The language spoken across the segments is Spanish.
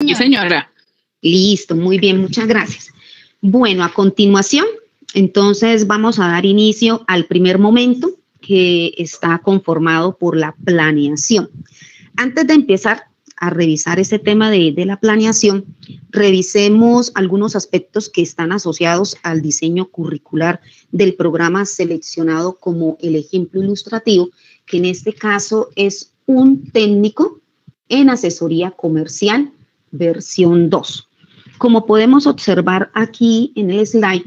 Sí, señora? señora. Listo, muy bien, muchas gracias. Bueno, a continuación, entonces vamos a dar inicio al primer momento que está conformado por la planeación. Antes de empezar a revisar ese tema de la planeación, revisemos algunos aspectos que están asociados al diseño curricular del programa seleccionado como el ejemplo ilustrativo, que en este caso es un técnico en asesoría comercial versión 2. Como podemos observar aquí en el slide,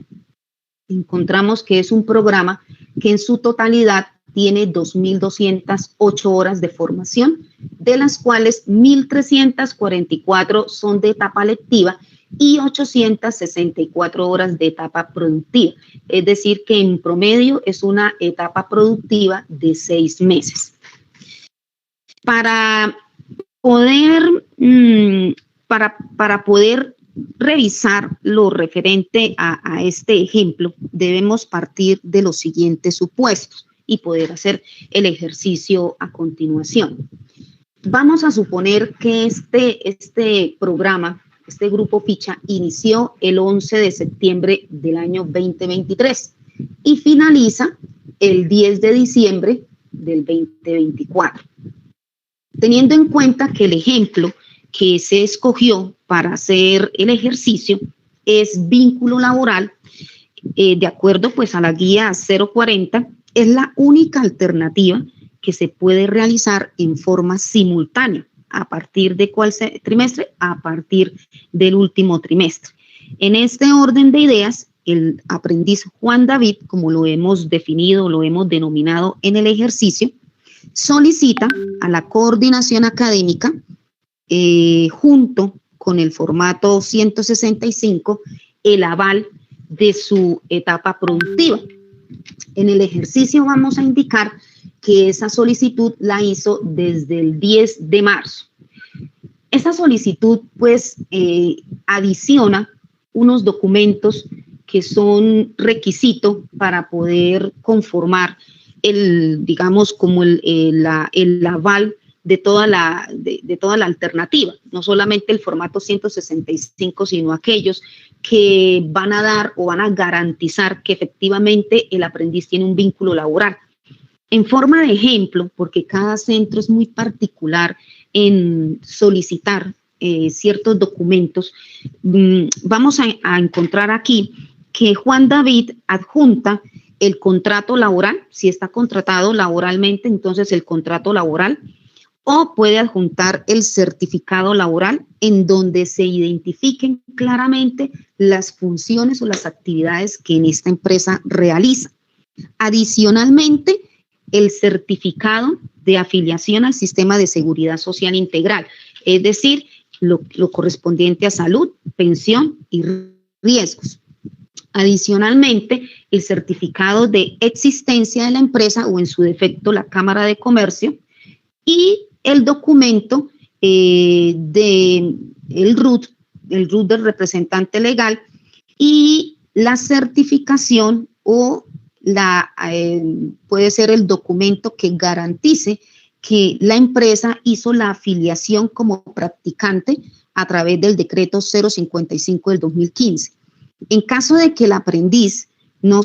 encontramos que es un programa que en su totalidad tiene 2.208 horas de formación, de las cuales 1.344 son de etapa lectiva y 864 horas de etapa productiva. Es decir, que en promedio es una etapa productiva de 6 meses. Para poder, para poder revisar lo referente a este ejemplo, debemos partir de los siguientes supuestos y poder hacer el ejercicio a continuación. Vamos a suponer que este programa, este grupo ficha, inició el 11 de septiembre del año 2023 y finaliza el 10 de diciembre del 2024. Teniendo en cuenta que el ejemplo que se escogió para hacer el ejercicio es vínculo laboral, de acuerdo pues a la guía 040, es la única alternativa que se puede realizar en forma simultánea. ¿A partir de cuál trimestre? A partir del último trimestre. En este orden de ideas, el aprendiz Juan David, como lo hemos definido, lo hemos denominado en el ejercicio, solicita a la coordinación académica, junto con el formato 165, el aval de su etapa productiva. En el ejercicio vamos a indicar que esa solicitud la hizo desde el 10 de marzo. Esa solicitud, pues, adiciona unos documentos que son requisito para poder conformar digamos, como el aval de toda la alternativa, no solamente el formato 165, sino aquellos que van a dar o van a garantizar que efectivamente el aprendiz tiene un vínculo laboral. En forma de ejemplo, porque cada centro es muy particular en solicitar ciertos documentos, vamos a encontrar aquí que Juan David adjunta el contrato laboral, si está contratado laboralmente, entonces el contrato laboral, o puede adjuntar el certificado laboral en donde se identifiquen claramente las funciones o las actividades que en esta empresa realiza. Adicionalmente, el certificado de afiliación al sistema de seguridad social integral, es decir, lo correspondiente a salud, pensión y riesgos. Adicionalmente, el certificado de existencia de la empresa o en su defecto la Cámara de Comercio y el documento del RUT del representante legal y la certificación o puede ser el documento que garantice que la empresa hizo la afiliación como practicante a través del decreto 055 del 2015. En caso de que el aprendiz no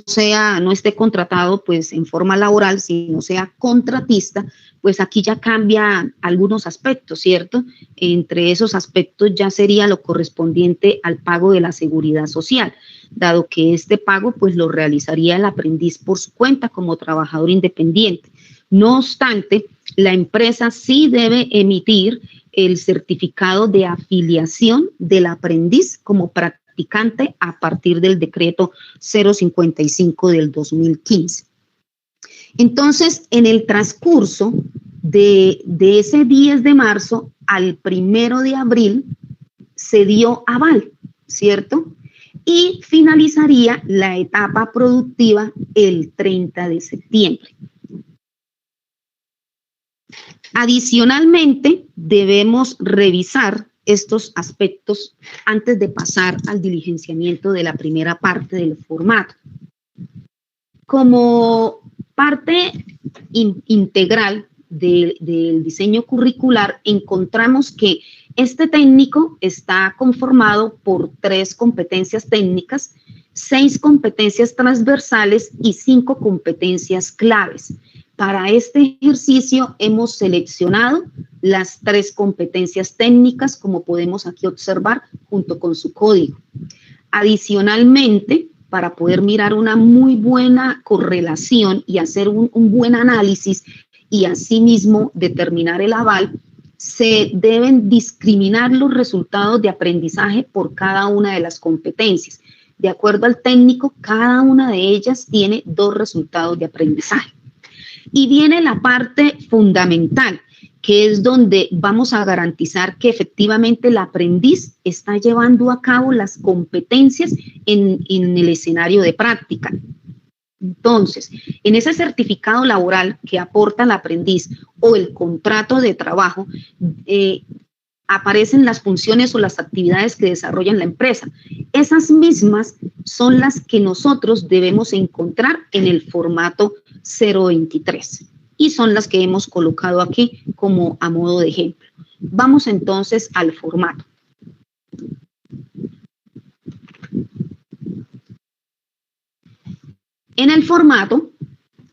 esté contratado pues en forma laboral, sino sea contratista, pues aquí ya cambia algunos aspectos, ¿cierto? Entre esos aspectos ya sería lo correspondiente al pago de la seguridad social, dado que este pago pues lo realizaría el aprendiz por su cuenta como trabajador independiente. No obstante, la empresa sí debe emitir el certificado de afiliación del aprendiz como practicante a partir del decreto 055 del 2015. Entonces, en el transcurso de ese 10 de marzo al 1 de abril se dio aval, ¿cierto? Y finalizaría la etapa productiva el 30 de septiembre. Adicionalmente, debemos revisar estos aspectos antes de pasar al diligenciamiento de la primera parte del formato. Como parte integral del diseño curricular, encontramos que Este técnico está conformado por 3 competencias técnicas, 6 competencias transversales y 5 competencias claves. Para este ejercicio hemos seleccionado las 3 competencias técnicas, como podemos aquí observar, junto con su código. Adicionalmente, para poder mirar una muy buena correlación y hacer un buen análisis y asimismo determinar el aval, se deben discriminar los resultados de aprendizaje por cada una de las competencias. De acuerdo al técnico, cada una de ellas tiene 2 resultados de aprendizaje. Y viene la parte fundamental, que es donde vamos a garantizar que efectivamente el aprendiz está llevando a cabo las competencias en el escenario de práctica. Entonces, en ese certificado laboral que aporta el aprendiz o el contrato de trabajo, aparecen las funciones o las actividades que desarrolla la empresa. Esas mismas son las que nosotros debemos encontrar en el formato 023 y son las que hemos colocado aquí como a modo de ejemplo. Vamos entonces al formato. En el formato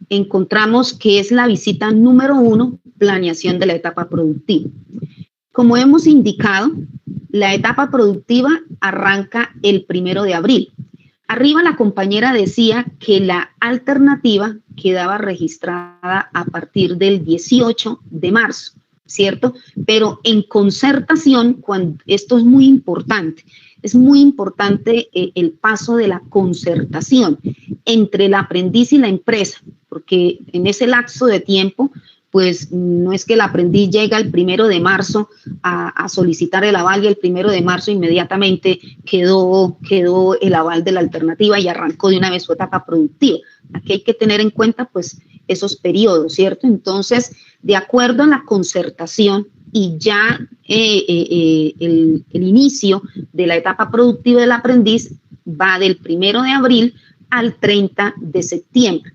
encontramos que es la visita número 1, planeación de la etapa productiva. Como hemos indicado, la etapa productiva arranca el 1 de abril. Arriba la compañera decía que la alternativa quedaba registrada a partir del 18 de marzo, ¿cierto? Pero en concertación, esto es muy importante el paso de la concertación entre el aprendiz y la empresa, porque en ese lapso de tiempo, pues no es que el aprendiz llega el 1 de marzo a solicitar el aval y el 1 de marzo inmediatamente quedó el aval de la alternativa y arrancó de una vez su etapa productiva. Aquí hay que tener en cuenta pues esos periodos, ¿cierto? Entonces, de acuerdo a la concertación y ya el inicio de la etapa productiva del aprendiz va del 1 de abril al 30 de septiembre.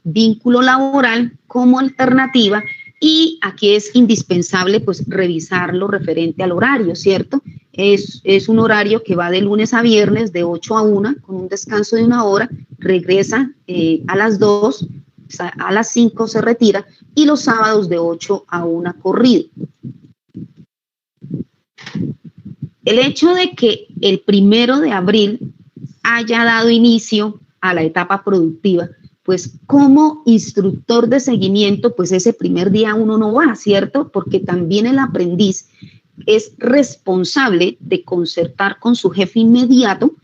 Vínculo laboral como alternativa, y aquí es indispensable pues revisar lo referente al horario, ¿cierto? Es un horario que va de lunes a viernes de 8 a 1 con un descanso de 1 hora, regresa a las 2, a las 5 se retira y los sábados de 8 a 1 corrido. El hecho de que el 1 de abril haya dado inicio a la etapa productiva, pues como instructor de seguimiento, pues ese primer día uno no va, ¿cierto? Porque también el aprendiz es responsable de concertar con su jefe inmediato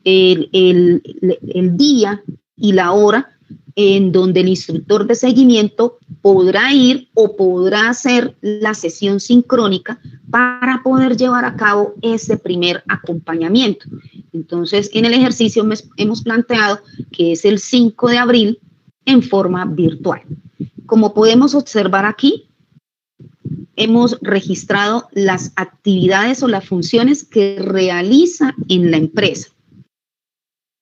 el día y la hora en donde el instructor de seguimiento podrá ir o podrá hacer la sesión sincrónica para poder llevar a cabo ese primer acompañamiento. Entonces, en el ejercicio hemos planteado que es el 5 de abril en forma virtual. Como podemos observar aquí, hemos registrado las actividades o las funciones que realiza en la empresa.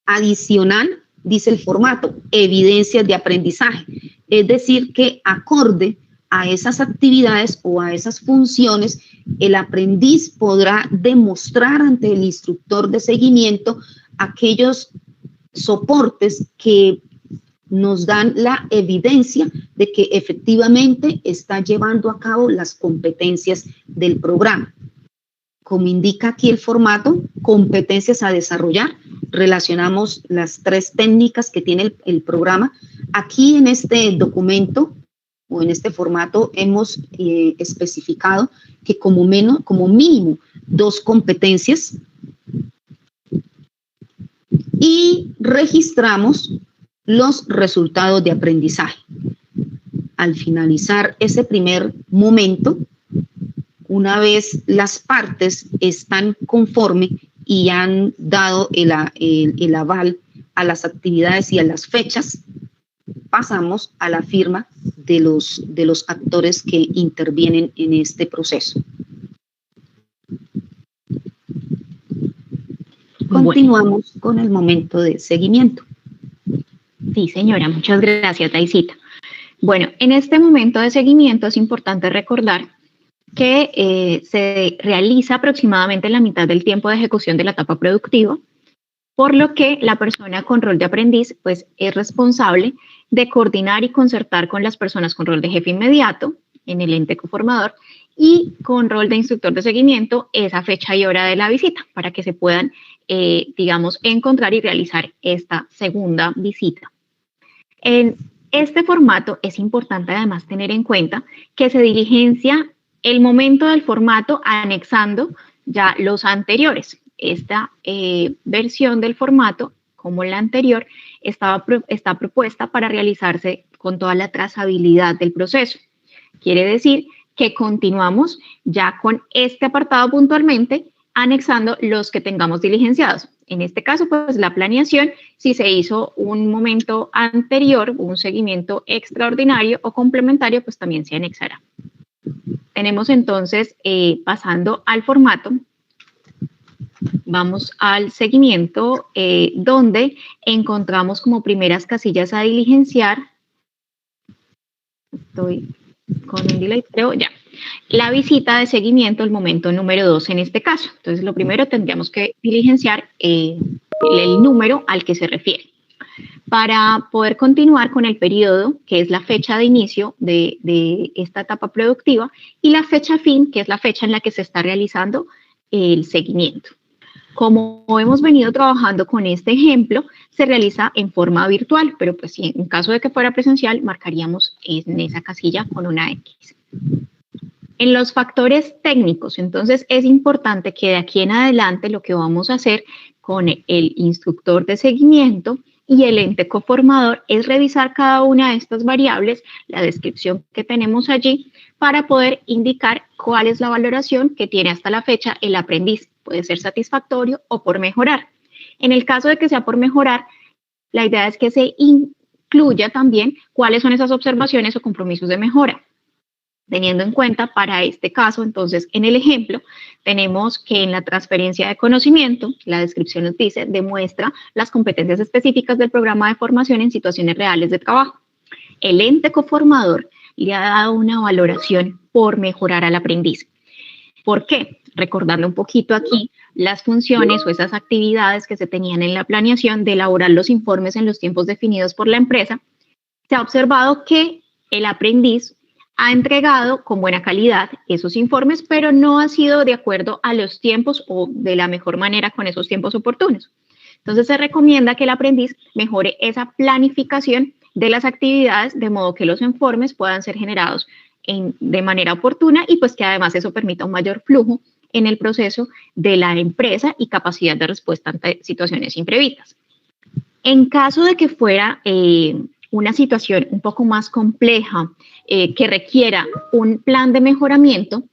Adicional, dice el formato, evidencias de aprendizaje, es decir, que acorde a esas actividades o a esas funciones, el aprendiz podrá demostrar ante el instructor de seguimiento aquellos soportes que nos dan la evidencia de que efectivamente está llevando a cabo las competencias del programa. Como indica aquí el formato, competencias a desarrollar, relacionamos las 3 técnicas que tiene el programa. Aquí en este documento o en este formato hemos especificado que como mínimo 2 competencias y registramos los resultados de aprendizaje. Al finalizar ese primer momento, una vez las partes están conforme y han dado el aval a las actividades y a las fechas, pasamos a la firma de los actores que intervienen en este proceso. Continuamos con el momento de seguimiento. Sí, señora, muchas gracias, Daisita. Bueno, en este momento de seguimiento es importante recordar que se realiza aproximadamente en la mitad del tiempo de ejecución de la etapa productiva, por lo que la persona con rol de aprendiz pues, es responsable de coordinar y concertar con las personas con rol de jefe inmediato en el ente coformador y con rol de instructor de seguimiento esa fecha y hora de la visita para que se puedan, digamos, encontrar y realizar esta segunda visita. En este formato es importante además tener en cuenta que se diligencia el momento del formato anexando ya los anteriores. Esta versión del formato, como la anterior, está propuesta para realizarse con toda la trazabilidad del proceso. Quiere decir que continuamos ya con este apartado puntualmente, anexando los que tengamos diligenciados. En este caso, pues la planeación, si se hizo un momento anterior, un seguimiento extraordinario o complementario, pues también se anexará. Tenemos entonces, pasando al formato, vamos al seguimiento, donde encontramos como primeras casillas a diligenciar. Estoy con un delay, creo, ya. La visita de seguimiento, el momento número 2 en este caso. Entonces, lo primero tendríamos que diligenciar el número al que se refiere. Para poder continuar con el periodo, que es la fecha de inicio de esta etapa productiva, y la fecha fin, que es la fecha en la que se está realizando el seguimiento. Como hemos venido trabajando con este ejemplo, se realiza en forma virtual, pero pues si en caso de que fuera presencial, marcaríamos en esa casilla con una X. En los factores técnicos, entonces es importante que de aquí en adelante lo que vamos a hacer con el instructor de seguimiento y el ente coformador es revisar cada una de estas variables, la descripción que tenemos allí, para poder indicar cuál es la valoración que tiene hasta la fecha el aprendiz. Puede ser satisfactorio o por mejorar. En el caso de que sea por mejorar, la idea es que se incluya también cuáles son esas observaciones o compromisos de mejora. Teniendo en cuenta para este caso, entonces, en el ejemplo, tenemos que en la transferencia de conocimiento, la descripción nos dice, demuestra las competencias específicas del programa de formación en situaciones reales de trabajo. El ente coformador le ha dado una valoración por mejorar al aprendiz. ¿Por qué? Recordando un poquito aquí las funciones o esas actividades que se tenían en la planeación de elaborar los informes en los tiempos definidos por la empresa, se ha observado que el aprendiz ha entregado con buena calidad esos informes, pero no ha sido de acuerdo a los tiempos o de la mejor manera con esos tiempos oportunos. Entonces se recomienda que el aprendiz mejore esa planificación de las actividades de modo que los informes puedan ser generados de manera oportuna y pues que además eso permita un mayor flujo en el proceso de la empresa y capacidad de respuesta ante situaciones imprevistas. En caso de que fuera una situación un poco más compleja que requiera un plan de mejoramiento,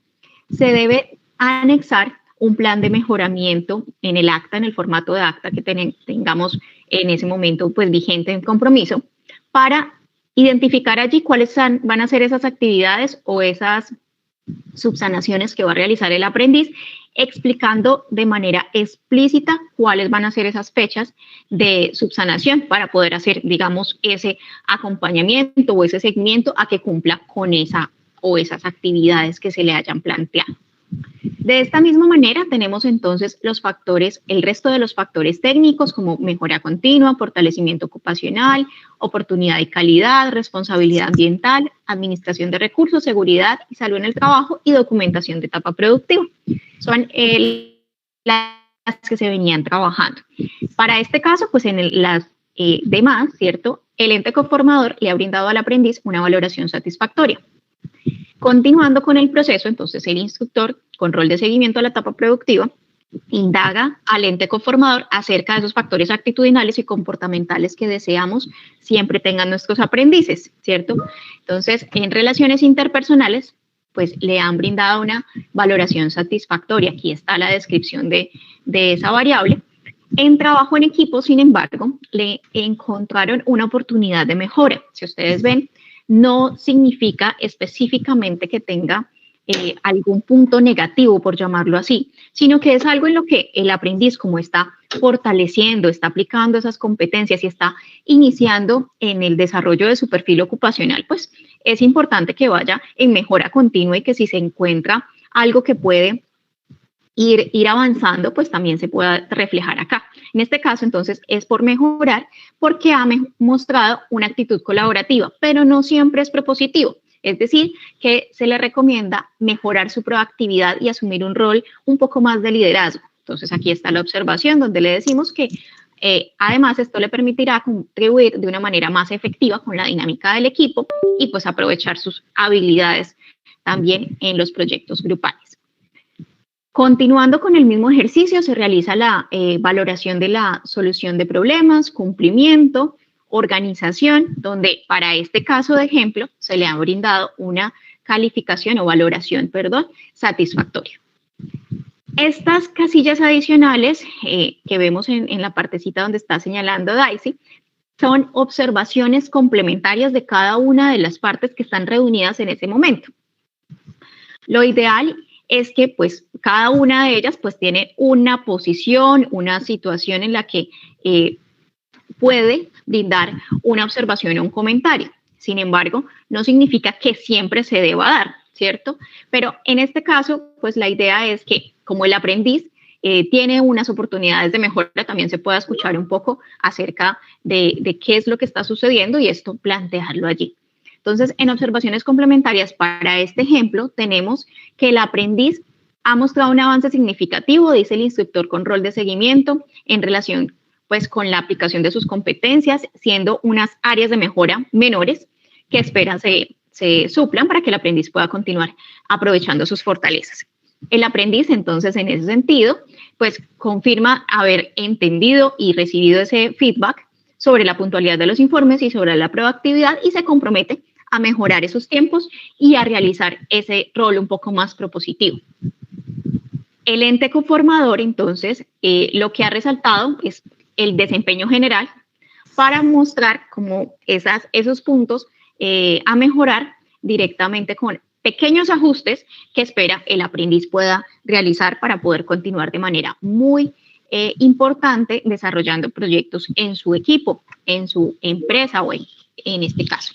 se debe anexar un plan de mejoramiento en el acta, en el formato de acta que tengamos en ese momento pues vigente en compromiso, para identificar allí cuáles van a ser esas actividades o esas subsanaciones que va a realizar el aprendiz, explicando de manera explícita cuáles van a ser esas fechas de subsanación para poder hacer, digamos, ese acompañamiento o ese seguimiento a que cumpla con esa o esas actividades que se le hayan planteado. De esta misma manera tenemos entonces los factores, el resto de los factores técnicos como mejora continua, fortalecimiento ocupacional, oportunidad y calidad, responsabilidad ambiental, administración de recursos, seguridad y salud en el trabajo y documentación de etapa productiva. Son las que se venían trabajando. Para este caso, pues en las demás, ¿cierto? El ente conformador le ha brindado al aprendiz una valoración satisfactoria. Continuando con el proceso, entonces el instructor con rol de seguimiento a la etapa productiva indaga al ente conformador acerca de esos factores actitudinales y comportamentales que deseamos siempre tengan nuestros aprendices, ¿cierto? Entonces, en relaciones interpersonales, pues le han brindado una valoración satisfactoria. Aquí está la descripción de esa variable. En trabajo en equipo, sin embargo, le encontraron una oportunidad de mejora. Si ustedes ven, no significa específicamente que tenga algún punto negativo, por llamarlo así, sino que es algo en lo que el aprendiz, como está fortaleciendo, está aplicando esas competencias y está iniciando en el desarrollo de su perfil ocupacional, pues es importante que vaya en mejora continua y que si se encuentra algo que puede ir avanzando, pues también se pueda reflejar acá. En este caso, entonces, es por mejorar porque ha mostrado una actitud colaborativa, pero no siempre es propositivo. Es decir, que se le recomienda mejorar su proactividad y asumir un rol un poco más de liderazgo. Entonces, aquí está la observación donde le decimos que además esto le permitirá contribuir de una manera más efectiva con la dinámica del equipo y pues aprovechar sus habilidades también en los proyectos grupales. Continuando con el mismo ejercicio, se realiza la valoración de la solución de problemas, cumplimiento, organización, donde para este caso de ejemplo se le ha brindado una calificación o valoración, perdón, satisfactoria. Estas casillas adicionales que vemos en la partecita donde está señalando Daisy son observaciones complementarias de cada una de las partes que están reunidas en ese momento. Lo ideal es que pues cada una de ellas pues tiene una posición, una situación en la que puede brindar una observación o un comentario. Sin embargo, no significa que siempre se deba dar, ¿cierto? Pero en este caso, pues la idea es que como el aprendiz tiene unas oportunidades de mejora, también se pueda escuchar un poco acerca de qué es lo que está sucediendo y esto plantearlo allí. Entonces, en observaciones complementarias para este ejemplo, tenemos que el aprendiz ha mostrado un avance significativo, dice el instructor con rol de seguimiento, en relación pues con la aplicación de sus competencias, siendo unas áreas de mejora menores que esperan se suplan para que el aprendiz pueda continuar aprovechando sus fortalezas. El aprendiz, entonces, en ese sentido, pues confirma haber entendido y recibido ese feedback sobre la puntualidad de los informes y sobre la proactividad y se compromete a mejorar esos tiempos y a realizar ese rol un poco más propositivo. El ente conformador, entonces, lo que ha resaltado es el desempeño general para mostrar como esos puntos a mejorar directamente con pequeños ajustes que espera el aprendiz pueda realizar para poder continuar de manera muy importante desarrollando proyectos en su equipo, en su empresa o en este caso.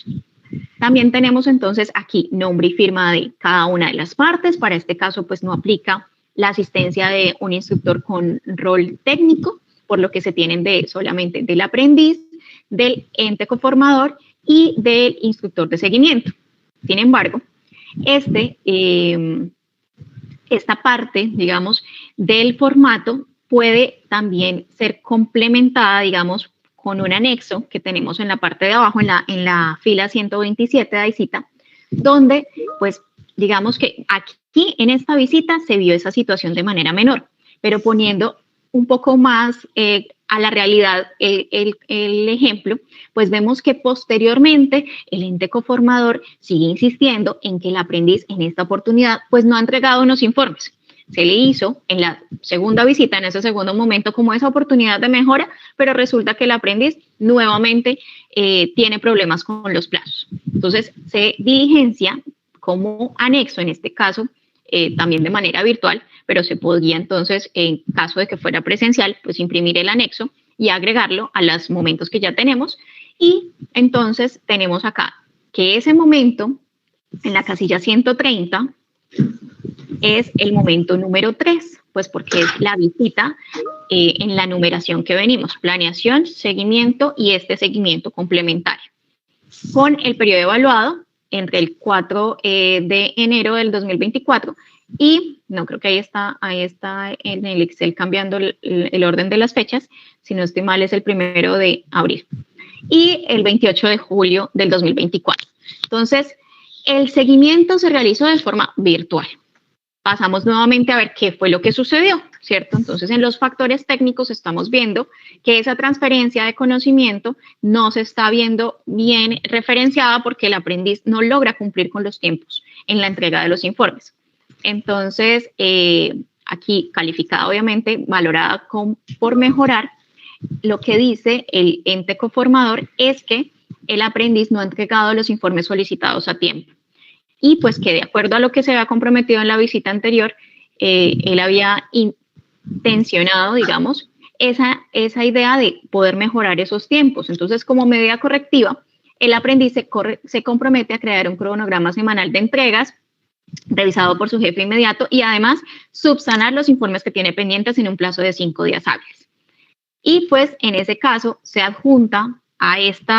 También tenemos entonces aquí nombre y firma de cada una de las partes. Para este caso, pues no aplica la asistencia de un instructor con rol técnico, por lo que se tienen solamente del aprendiz, del ente conformador y del instructor de seguimiento. Sin embargo, esta parte, digamos, del formato puede también ser complementada, digamos, con un anexo que tenemos en la parte de abajo, en la fila 127 de Daisita, donde, pues, digamos que aquí en esta visita se vio esa situación de manera menor, pero poniendo un poco más a la realidad el ejemplo, pues vemos que posteriormente el ente conformador sigue insistiendo en que el aprendiz en esta oportunidad pues no ha entregado unos informes. Se le hizo en la segunda visita, en ese segundo momento, como esa oportunidad de mejora, pero resulta que el aprendiz nuevamente tiene problemas con los plazos. Entonces, se diligencia como anexo, en este caso, también de manera virtual, pero se podría entonces, en caso de que fuera presencial, pues imprimir el anexo y agregarlo a los momentos que ya tenemos. Y entonces tenemos acá que ese momento, en la casilla 130, es el momento número 3, pues porque es la visita en la numeración que venimos, planeación, seguimiento y este seguimiento complementario. Con el periodo evaluado entre el 4 de enero del 2024 y, no creo que ahí está en el Excel cambiando el orden de las fechas, si no estoy mal es el 1 de abril, y el 28 de julio del 2024. Entonces, el seguimiento se realizó de forma virtual. Pasamos nuevamente a ver qué fue lo que sucedió, ¿cierto? Entonces, en los factores técnicos estamos viendo que esa transferencia de conocimiento no se está viendo bien referenciada porque el aprendiz no logra cumplir con los tiempos en la entrega de los informes. Entonces, aquí calificada, obviamente, valorada por mejorar, lo que dice el ente conformador es que el aprendiz no ha entregado los informes solicitados a tiempo. y pues que de acuerdo a lo que se había comprometido en la visita anterior, él había intencionado, digamos, esa idea de poder mejorar esos tiempos. Entonces, como medida correctiva, el aprendiz se compromete a crear un cronograma semanal de entregas revisado por su jefe inmediato y además subsanar los informes que tiene pendientes en un plazo de 5 días hábiles. Y pues en ese caso se adjunta a este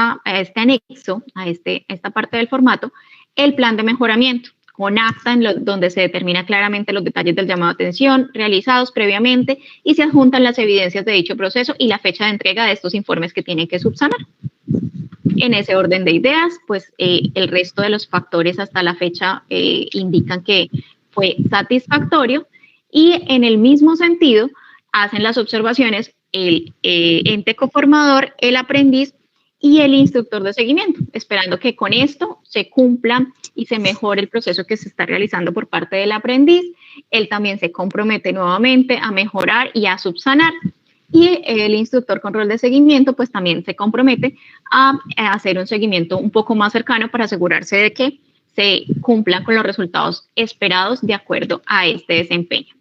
anexo, a esta parte del formato, el plan de mejoramiento con acta donde se determina claramente los detalles del llamado de atención realizados previamente y se adjuntan las evidencias de dicho proceso y la fecha de entrega de estos informes que tienen que subsanar. En ese orden de ideas, pues el resto de los factores hasta la fecha indican que fue satisfactorio y en el mismo sentido hacen las observaciones el ente coformador, el aprendiz y el instructor de seguimiento, esperando que con esto se cumpla y se mejore el proceso que se está realizando por parte del aprendiz. Él también se compromete nuevamente a mejorar y a subsanar. Y el instructor con rol de seguimiento pues también se compromete a hacer un seguimiento un poco más cercano para asegurarse de que se cumplan con los resultados esperados de acuerdo a este desempeño.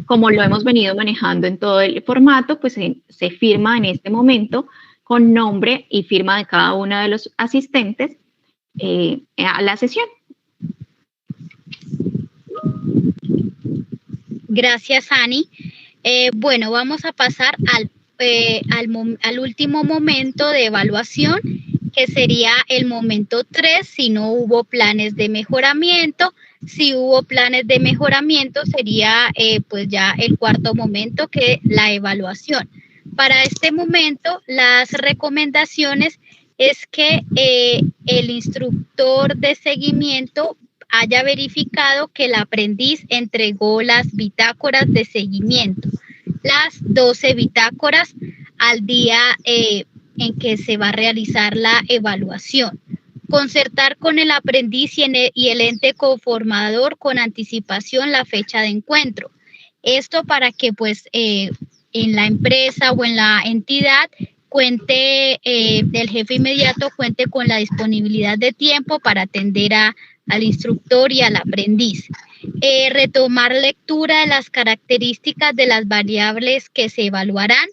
Como lo hemos venido manejando en todo el formato, pues se firma en este momento con nombre y firma de cada uno de los asistentes a la sesión. Gracias, Ani. Bueno, vamos a pasar al último momento de evaluación, que sería el momento 3, si no hubo planes de mejoramiento. Si hubo planes de mejoramiento, sería pues ya el cuarto momento, que la evaluación. Para este momento, las recomendaciones es que el instructor de seguimiento haya verificado que el aprendiz entregó las bitácoras de seguimiento, las 12 bitácoras al día en que se va a realizar la evaluación. Concertar con el aprendiz y el ente coformador con anticipación la fecha de encuentro. Esto para que pues en la empresa o en la entidad cuente, el jefe inmediato cuente con la disponibilidad de tiempo para atender al instructor y al aprendiz. Retomar lectura de las características de las variables que se evaluarán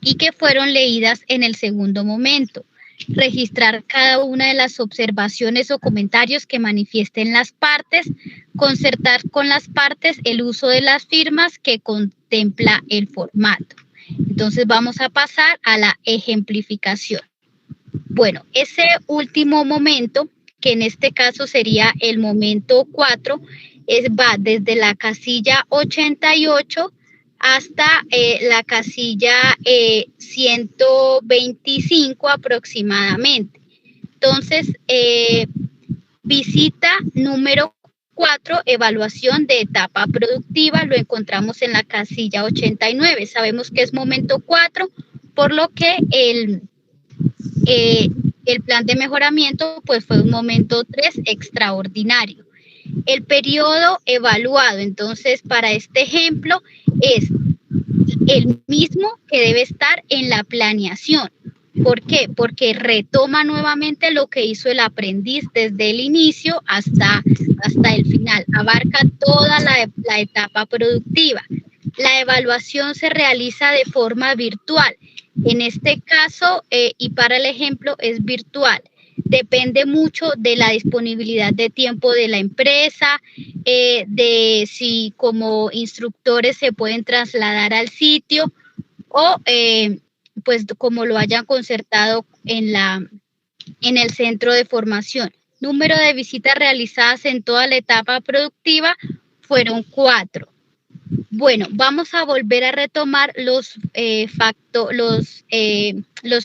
y que fueron leídas en el segundo momento. Registrar cada una de las observaciones o comentarios que manifiesten las partes. Concertar con las partes el uso de las firmas que contempla el formato. Entonces vamos a pasar a la ejemplificación. Bueno, ese último momento, que en este caso sería el momento 4, va desde la casilla 88 hasta la casilla 125 aproximadamente. Entonces, visita número 4, evaluación de etapa productiva, lo encontramos en la casilla 89. Sabemos que es momento 4, por lo que el plan de mejoramiento pues fue un momento 3 extraordinario. El periodo evaluado, entonces, para este ejemplo es el mismo que debe estar en la planeación. ¿Por qué? Porque retoma nuevamente lo que hizo el aprendiz desde el inicio hasta el final. Abarca toda la etapa productiva. La evaluación se realiza de forma virtual. En este caso, y para el ejemplo, es virtual. Depende mucho de la disponibilidad de tiempo de la empresa, de si como instructores se pueden trasladar al sitio o pues como lo hayan concertado en el centro de formación. Número de visitas realizadas en toda la etapa productiva fueron 4. Bueno, vamos a volver a retomar los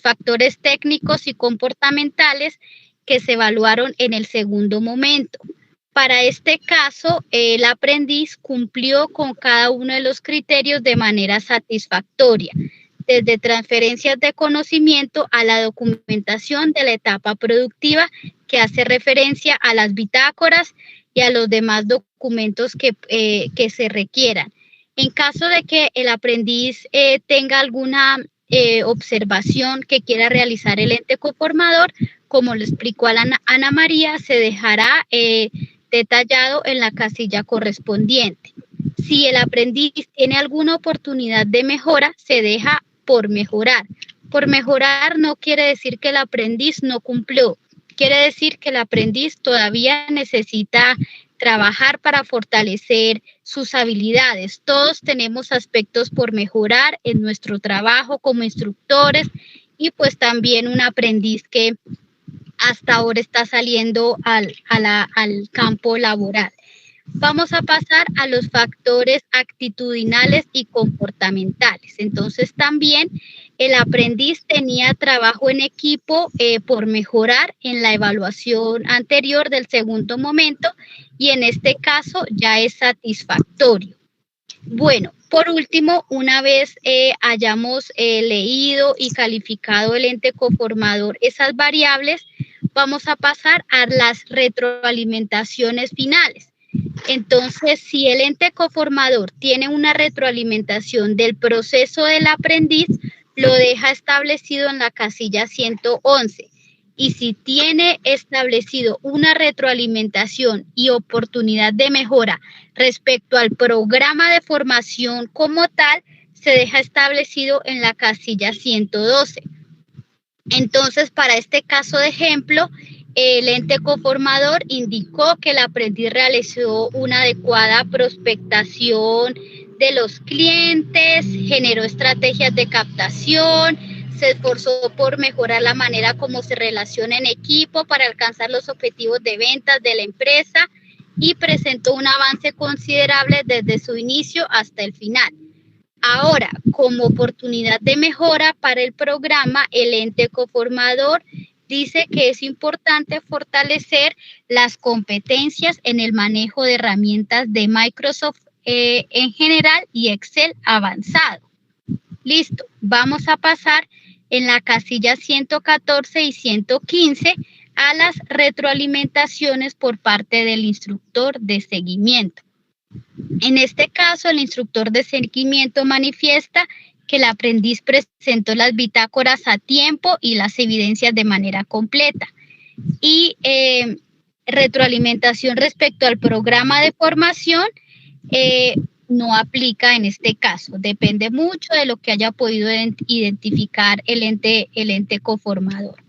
factores técnicos y comportamentales que se evaluaron en el segundo momento. Para este caso, el aprendiz cumplió con cada uno de los criterios de manera satisfactoria, desde transferencias de conocimiento a la documentación de la etapa productiva, que hace referencia a las bitácoras y a los demás documentos que se requieran. En caso de que el aprendiz tenga alguna observación que quiera realizar el ente coformador, como lo explicó Ana María, se dejará detallado en la casilla correspondiente. Si el aprendiz tiene alguna oportunidad de mejora, se deja por mejorar. Por mejorar no quiere decir que el aprendiz no cumplió, quiere decir que el aprendiz todavía necesita trabajar para fortalecer sus habilidades. Todos tenemos aspectos por mejorar en nuestro trabajo como instructores y pues también un aprendiz que hasta ahora está saliendo al campo laboral. Vamos a pasar a los factores actitudinales y comportamentales. Entonces también el aprendiz tenía trabajo en equipo por mejorar en la evaluación anterior del segundo momento y en este caso ya es satisfactorio. Bueno, por último, una vez hayamos leído y calificado el ente coformador esas variables, vamos a pasar a las retroalimentaciones finales. Entonces, si el ente coformador tiene una retroalimentación del proceso del aprendiz, lo deja establecido en la casilla 111. Y si tiene establecido una retroalimentación y oportunidad de mejora respecto al programa de formación como tal, se deja establecido en la casilla 112. Entonces, para este caso de ejemplo, el ente coformador indicó que el aprendiz realizó una adecuada prospectación de los clientes, generó estrategias de captación, se esforzó por mejorar la manera como se relaciona en equipo para alcanzar los objetivos de ventas de la empresa y presentó un avance considerable desde su inicio hasta el final. Ahora, como oportunidad de mejora para el programa, el ente coformador dice que es importante fortalecer las competencias en el manejo de herramientas de Microsoft en general y Excel avanzado. Listo, vamos a pasar en la casilla 114 y 115 a las retroalimentaciones por parte del instructor de seguimiento. En este caso, el instructor de seguimiento manifiesta que el aprendiz presentó las bitácoras a tiempo y las evidencias de manera completa. Y retroalimentación respecto al programa de formación no aplica en este caso. Depende mucho de lo que haya podido identificar el ente coformador.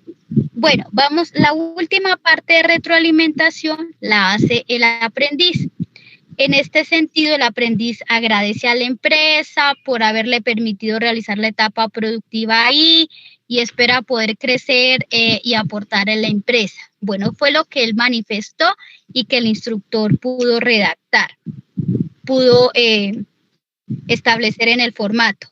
Bueno, vamos, la última parte de retroalimentación la hace el aprendiz. En este sentido, el aprendiz agradece a la empresa por haberle permitido realizar la etapa productiva ahí y espera poder crecer y aportar en la empresa. Bueno, fue lo que él manifestó y que el instructor pudo redactar, pudo establecer en el formato.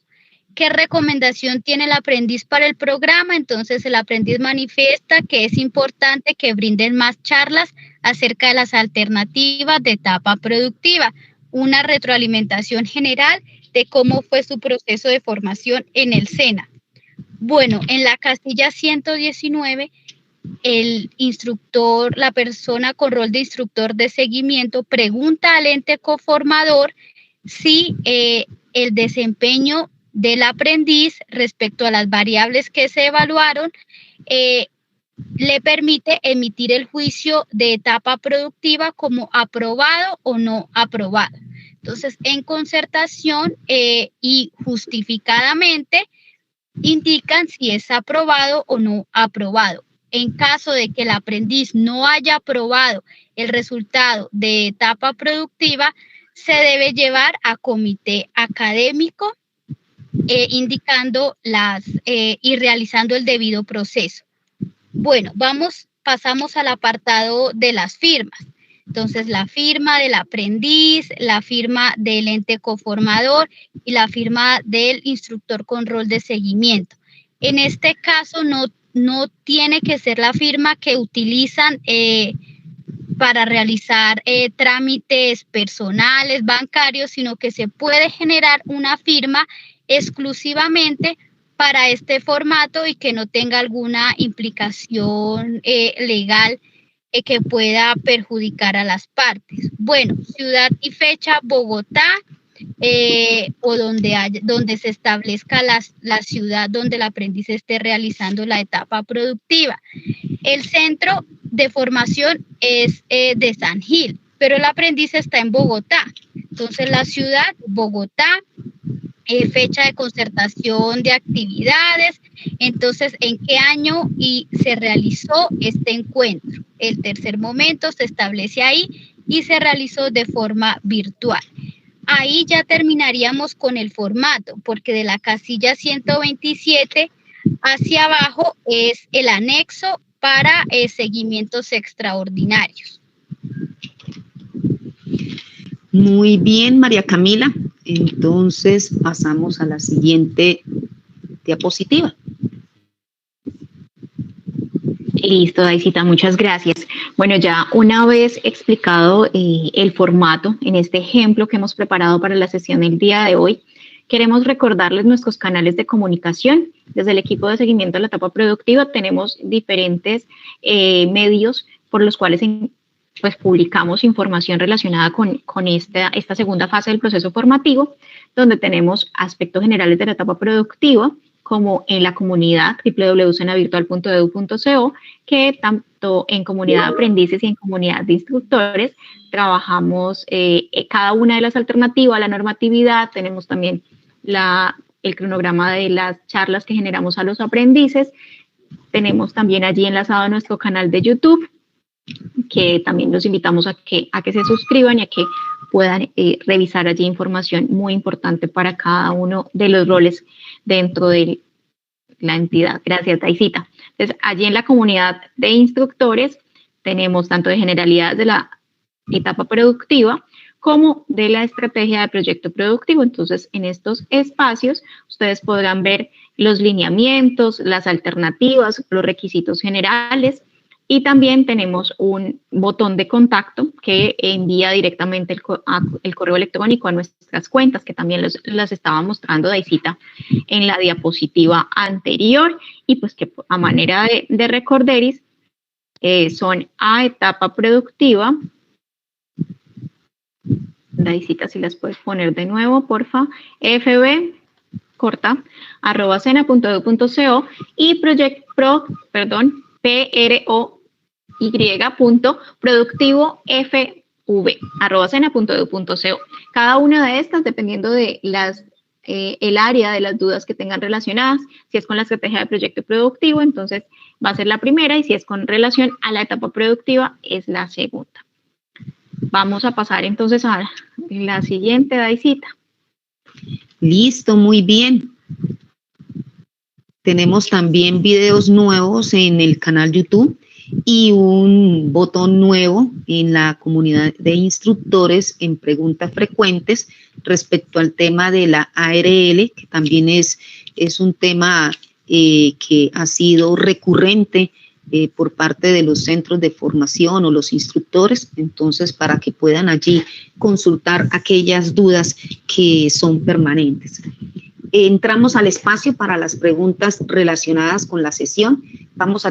¿Qué recomendación tiene el aprendiz para el programa? Entonces, el aprendiz manifiesta que es importante que brinden más charlas acerca de las alternativas de etapa productiva, una retroalimentación general de cómo fue su proceso de formación en el SENA. Bueno, en la casilla 119, el instructor, la persona con rol de instructor de seguimiento, pregunta al ente coformador si el desempeño del aprendiz respecto a las variables que se evaluaron le permite emitir el juicio de etapa productiva como aprobado o no aprobado. Entonces, en concertación y justificadamente indican si es aprobado o no aprobado. En caso de que el aprendiz no haya aprobado el resultado de etapa productiva, se debe llevar a comité académico indicando y realizando el debido proceso. Bueno, pasamos al apartado de las firmas. Entonces, la firma del aprendiz, la firma del ente coformador y la firma del instructor con rol de seguimiento. En este caso, no tiene que ser la firma que utilizan para realizar trámites personales, bancarios, sino que se puede generar una firma exclusivamente para este formato y que no tenga alguna implicación legal que pueda perjudicar a las partes. Bueno, ciudad y fecha, Bogotá, o donde se establezca la ciudad donde el aprendiz esté realizando la etapa productiva. El centro de formación es de San Gil, pero el aprendiz está en Bogotá. Entonces, la ciudad, Bogotá, fecha de concertación de actividades, entonces, ¿en qué año se realizó este encuentro? El tercer momento se establece ahí y se realizó de forma virtual. Ahí ya terminaríamos con el formato, porque de la casilla 127 hacia abajo es el anexo para seguimientos extraordinarios. Muy bien, María Camila. Entonces pasamos a la siguiente diapositiva. Listo, Daisita, muchas gracias. Bueno, ya una vez explicado el formato en este ejemplo que hemos preparado para la sesión del día de hoy, queremos recordarles nuestros canales de comunicación. Desde el equipo de seguimiento de la etapa productiva tenemos diferentes medios por los cuales pues publicamos información relacionada con esta segunda fase del proceso formativo, donde tenemos aspectos generales de la etapa productiva, como en la comunidad www.senavirtual.edu.co, que tanto en comunidad de aprendices y en comunidad de instructores trabajamos cada una de las alternativas, la normatividad, tenemos también el cronograma de las charlas que generamos a los aprendices, tenemos también allí enlazado nuestro canal de YouTube, que también los invitamos a que se suscriban y a que puedan revisar allí información muy importante para cada uno de los roles dentro de la entidad. Gracias, Daisita. Entonces, allí en la comunidad de instructores tenemos tanto de generalidades de la etapa productiva como de la estrategia de proyecto productivo. Entonces, en estos espacios ustedes podrán ver los lineamientos, las alternativas, los requisitos generales, y también tenemos un botón de contacto que envía directamente el correo electrónico a nuestras cuentas, que también las estaba mostrando Daisita en la diapositiva anterior, y pues que a manera de recorderis son a etapa productiva. Daisita, si las puedes poner de nuevo, porfa, fb corta @sena.edu.co y proy.productivofv@sena.edu.co. Cada una de estas, dependiendo de el área de las dudas que tengan relacionadas, si es con la estrategia de proyecto productivo, entonces va a ser la primera, y si es con relación a la etapa productiva, es la segunda. Vamos a pasar entonces a la siguiente, Daisita. Listo, muy bien. Tenemos también videos nuevos en el canal YouTube y un botón nuevo en la comunidad de instructores en preguntas frecuentes respecto al tema de la ARL, que también es un tema que ha sido recurrente por parte de los centros de formación o los instructores, entonces para que puedan allí consultar aquellas dudas que son permanentes. Entramos al espacio para las preguntas relacionadas con la sesión. Vamos a